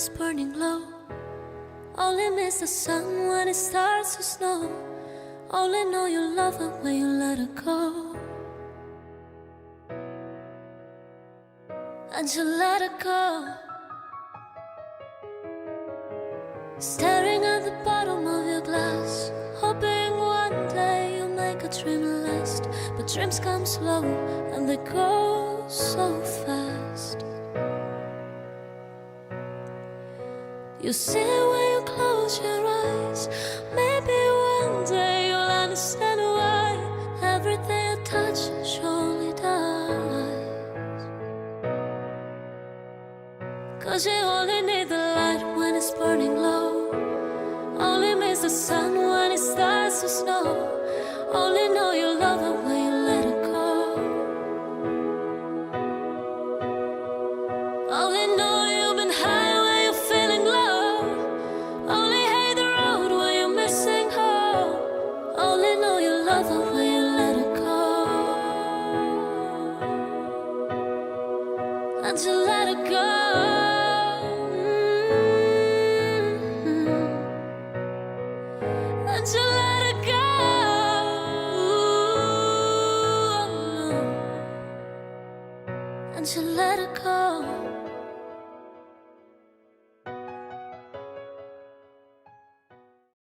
it's burning low. Only miss the sun when it starts to snow. Only know you love her when you let her go. And you let her go. Staring at the bottom of your glass, hoping one day you'll make a dream last. But dreams come slow and they go so fast. You see it when you close your eyes. Maybe one day you'll understand why everything you touch surely dies. 'Cause you only need the light when it's burning low. Only miss the sun when it starts to snow. Only know you love her when you let her go. Only know you've been high when you're feeling low. Only hate the road when you're missing home. Only know you love her when you let her go. And you let her go. And you let it go. And you let it go.